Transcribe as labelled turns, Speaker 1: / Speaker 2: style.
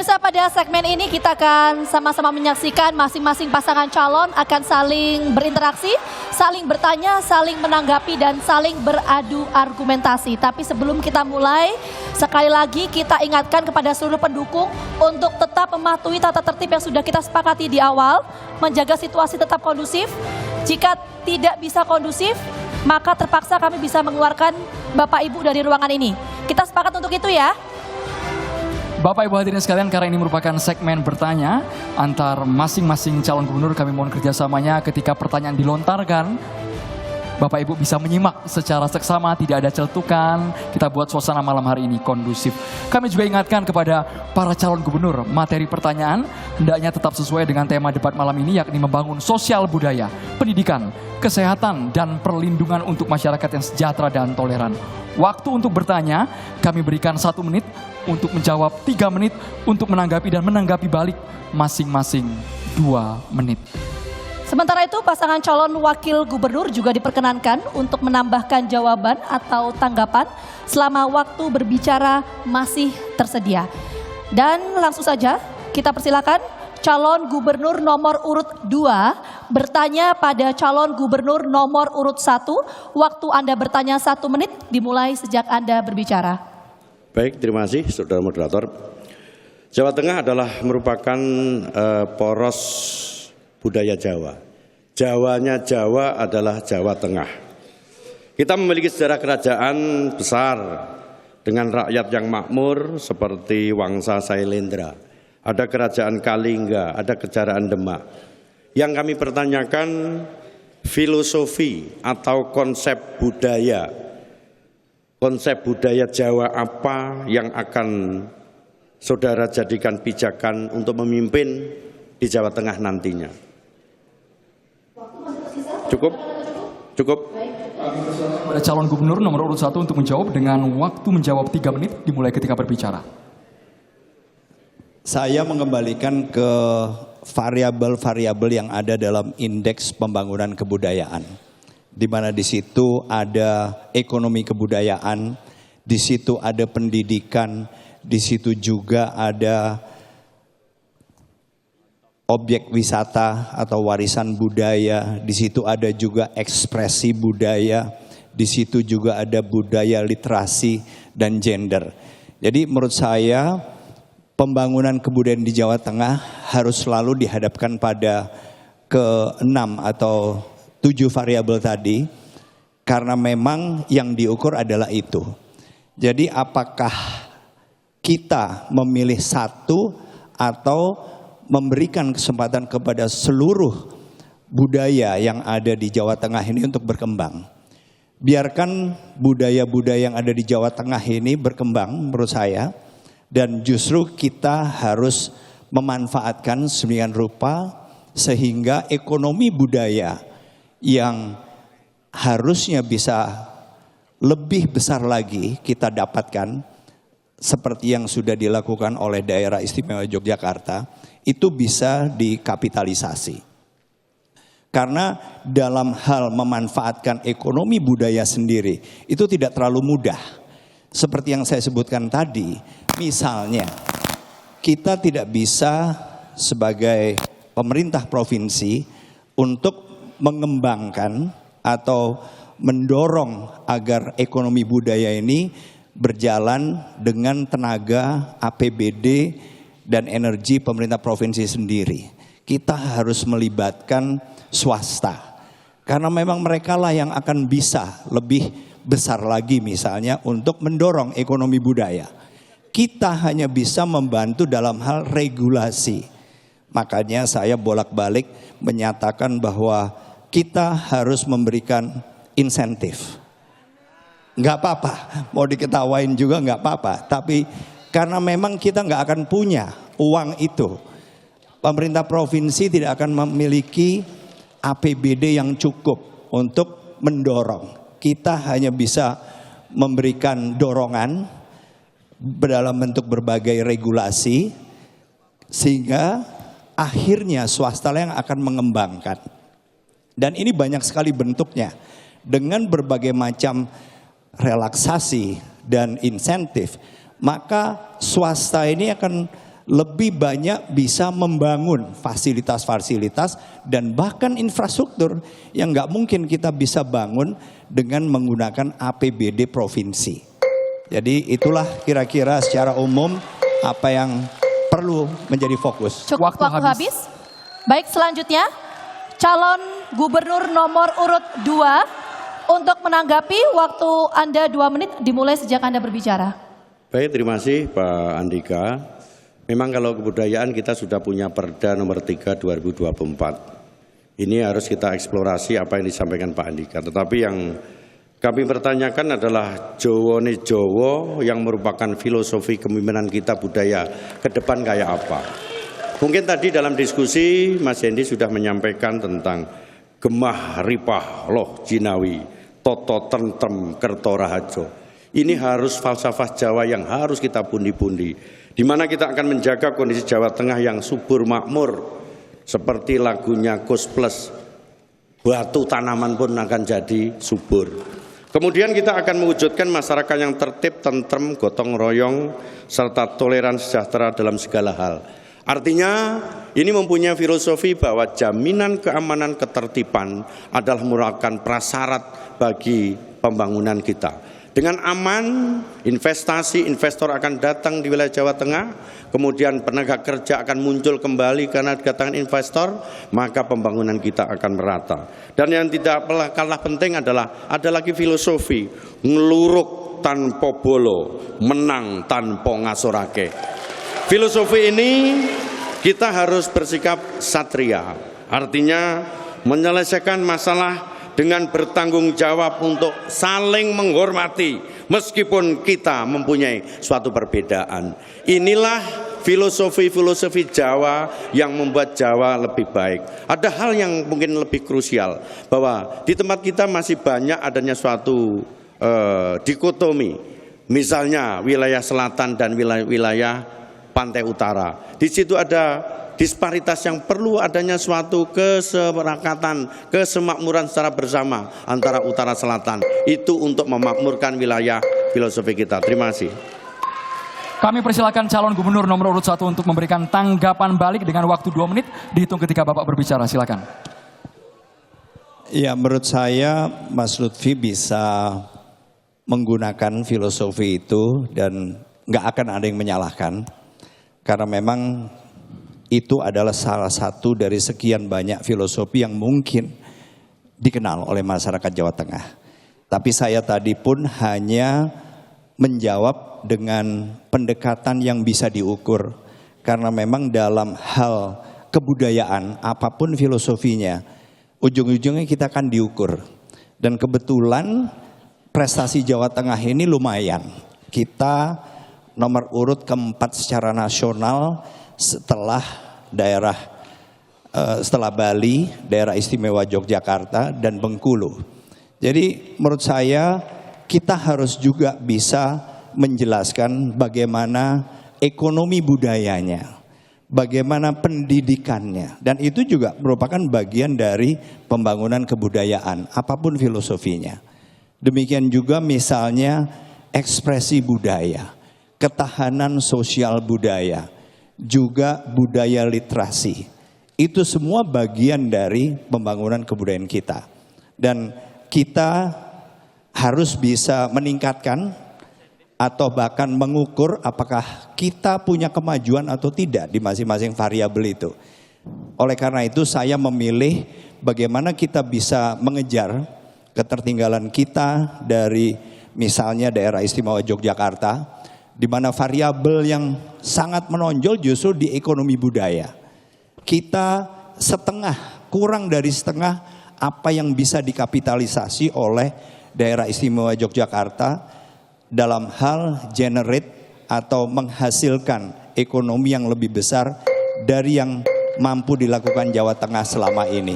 Speaker 1: Pemirsa, pada segmen ini kita akan sama-sama menyaksikan masing-masing pasangan calon akan saling berinteraksi, saling bertanya, saling menanggapi, dan saling beradu argumentasi. Tapi sebelum kita mulai, sekali lagi kita ingatkan kepada seluruh pendukung untuk tetap mematuhi tata tertib yang sudah kita sepakati di awal, menjaga situasi tetap kondusif. Jika tidak bisa kondusif, maka terpaksa kami bisa mengeluarkan Bapak Ibu dari ruangan ini. Kita sepakat untuk itu ya.
Speaker 2: Bapak Ibu hadirin sekalian, karena ini merupakan segmen bertanya antar masing-masing calon gubernur, kami mohon kerjasamanya ketika pertanyaan dilontarkan. Bapak Ibu bisa menyimak secara seksama, tidak ada celetukan. Kita buat suasana malam hari ini kondusif. Kami juga ingatkan kepada para calon gubernur, materi pertanyaan hendaknya tetap sesuai dengan tema debat malam ini, yakni membangun sosial budaya, pendidikan, kesehatan, dan perlindungan untuk masyarakat yang sejahtera dan toleran. Waktu untuk bertanya kami berikan 1 menit, untuk menjawab 3 menit, untuk menanggapi dan menanggapi balik masing-masing 2 menit.
Speaker 1: Sementara itu pasangan calon wakil gubernur juga diperkenankan untuk menambahkan jawaban atau tanggapan selama waktu berbicara masih tersedia. Dan langsung saja kita persilakan calon gubernur nomor urut 2 bertanya pada calon gubernur nomor urut 1. Waktu Anda bertanya 1 menit dimulai sejak Anda berbicara.
Speaker 3: Baik, terima kasih Saudara Moderator. Jawa Tengah adalah merupakan poros budaya Jawa. Jawanya Jawa adalah Jawa Tengah. Kita memiliki sejarah kerajaan besar dengan rakyat yang makmur seperti Wangsa Sailendra. Ada kerajaan Kalingga, ada kerajaan Demak. Yang kami pertanyakan filosofi atau konsep budaya. Konsep budaya Jawa apa yang akan saudara jadikan pijakan untuk memimpin di Jawa Tengah nantinya? Cukup? Cukup?
Speaker 2: Pada calon gubernur nomor urut 1 untuk menjawab dengan waktu menjawab 3 menit dimulai ketika berbicara.
Speaker 4: Saya mengembalikan ke variabel-variabel yang ada dalam indeks pembangunan kebudayaan, di mana di situ ada ekonomi kebudayaan, di situ ada pendidikan, di situ juga ada objek wisata atau warisan budaya, di situ ada juga ekspresi budaya, di situ juga ada budaya literasi dan gender. Jadi menurut saya pembangunan kebudayaan di Jawa Tengah harus selalu dihadapkan pada ke-6 atau 7 variabel tadi, karena memang yang diukur adalah itu. Jadi apakah kita memilih satu atau memberikan kesempatan kepada seluruh budaya yang ada di Jawa Tengah ini untuk berkembang. Biarkan budaya-budaya yang ada di Jawa Tengah ini berkembang menurut saya, dan justru kita harus memanfaatkan sedemikian rupa sehingga ekonomi budaya yang harusnya bisa lebih besar lagi kita dapatkan, seperti yang sudah dilakukan oleh Daerah Istimewa Yogyakarta, itu bisa dikapitalisasi. Karena dalam hal memanfaatkan ekonomi budaya sendiri itu tidak terlalu mudah. Seperti yang saya sebutkan tadi, misalnya kita tidak bisa sebagai pemerintah provinsi untuk mengembangkan atau mendorong agar ekonomi budaya ini berjalan dengan tenaga APBD dan energi pemerintah provinsi sendiri. Kita harus melibatkan swasta, karena memang mereka lah yang akan bisa lebih besar lagi misalnya untuk mendorong ekonomi budaya. Kita hanya bisa membantu dalam hal regulasi. Makanya saya bolak-balik menyatakan bahwa kita harus memberikan insentif. Nggak apa-apa, mau diketawain juga nggak apa-apa. Tapi karena memang kita nggak akan punya uang itu. Pemerintah provinsi tidak akan memiliki APBD yang cukup untuk mendorong. Kita hanya bisa memberikan dorongan dalam bentuk berbagai regulasi, sehingga akhirnya swasta yang akan mengembangkan. Dan ini banyak sekali bentuknya. Dengan berbagai macam relaksasi dan insentif, maka swasta ini akan lebih banyak bisa membangun fasilitas-fasilitas dan bahkan infrastruktur yang nggak mungkin kita bisa bangun dengan menggunakan APBD provinsi. Jadi itulah kira-kira secara umum apa yang perlu menjadi fokus.
Speaker 1: Cukup waktu habis. Baik, selanjutnya calon gubernur nomor urut 2 untuk menanggapi waktu Anda 2 menit dimulai sejak Anda berbicara.
Speaker 3: Baik, terima kasih Pak Andika. Memang kalau kebudayaan kita sudah punya Perda nomor 3 2024. Ini harus kita eksplorasi apa yang disampaikan Pak Andika. Tetapi yang kami pertanyakan adalah Jowo ne Jowo yang merupakan filosofi kepemimpinan kita budaya ke depan kayak apa. Mungkin tadi dalam diskusi Mas Hendi sudah menyampaikan tentang gemah ripah loh jinawi, toto tentrem kerto rahajo. Ini harus falsafah Jawa yang harus kita pundi-pundi. Di mana kita akan menjaga kondisi Jawa Tengah yang subur makmur. Seperti lagunya Kus Plus, batu tanaman pun akan jadi subur. Kemudian kita akan mewujudkan masyarakat yang tertib, tentrem, gotong royong, serta toleran sejahtera dalam segala hal. Artinya ini mempunyai filosofi bahwa jaminan keamanan ketertiban adalah merupakan prasyarat bagi pembangunan kita. Dengan aman, investasi, investor akan datang di wilayah Jawa Tengah, kemudian penegak kerja akan muncul kembali karena kedatangan investor, maka pembangunan kita akan merata. Dan yang tidak kalah penting adalah ada lagi filosofi, ngeluruk tanpa bolo, menang tanpa ngasorake. Filosofi ini kita harus bersikap satria, artinya menyelesaikan masalah dengan bertanggung jawab untuk saling menghormati meskipun kita mempunyai suatu perbedaan. Inilah filosofi-filosofi Jawa yang membuat Jawa lebih baik. Ada hal yang mungkin lebih krusial, bahwa di tempat kita masih banyak adanya suatu dikotomi. Misalnya wilayah selatan dan wilayah pantai utara. Di situ ada disparitas yang perlu adanya suatu keserakatan, kesemakmuran secara bersama antara utara selatan. Itu untuk memakmurkan wilayah filosofi kita. Terima kasih.
Speaker 2: Kami persilakan calon gubernur nomor urut 1 untuk memberikan tanggapan balik dengan waktu 2 menit. Dihitung ketika Bapak berbicara, silakan.
Speaker 4: Ya, menurut saya Mas Lutfi bisa menggunakan filosofi itu dan nggak akan ada yang menyalahkan. Karena memang itu adalah salah satu dari sekian banyak filosofi yang mungkin dikenal oleh masyarakat Jawa Tengah. Tapi saya tadi pun hanya menjawab dengan pendekatan yang bisa diukur. Karena memang dalam hal kebudayaan, apapun filosofinya, ujung-ujungnya kita akan diukur. Dan kebetulan prestasi Jawa Tengah ini lumayan. Kita nomor urut keempat secara nasional setelah setelah Bali, daerah istimewa Yogyakarta dan Bengkulu. Jadi menurut saya kita harus juga bisa menjelaskan bagaimana ekonomi budayanya, bagaimana pendidikannya, dan itu juga merupakan bagian dari pembangunan kebudayaan apapun filosofinya. Demikian juga misalnya ekspresi budaya, ketahanan sosial budaya, juga budaya literasi. Itu semua bagian dari pembangunan kebudayaan kita. Dan kita harus bisa meningkatkan atau bahkan mengukur apakah kita punya kemajuan atau tidak di masing-masing variabel itu. Oleh karena itu saya memilih bagaimana kita bisa mengejar ketertinggalan kita dari misalnya daerah istimewa Yogyakarta, di mana variabel yang sangat menonjol justru di ekonomi budaya. Kita kurang dari setengah apa yang bisa dikapitalisasi oleh daerah istimewa Yogyakarta dalam hal generate atau menghasilkan ekonomi yang lebih besar dari yang mampu dilakukan Jawa Tengah selama ini.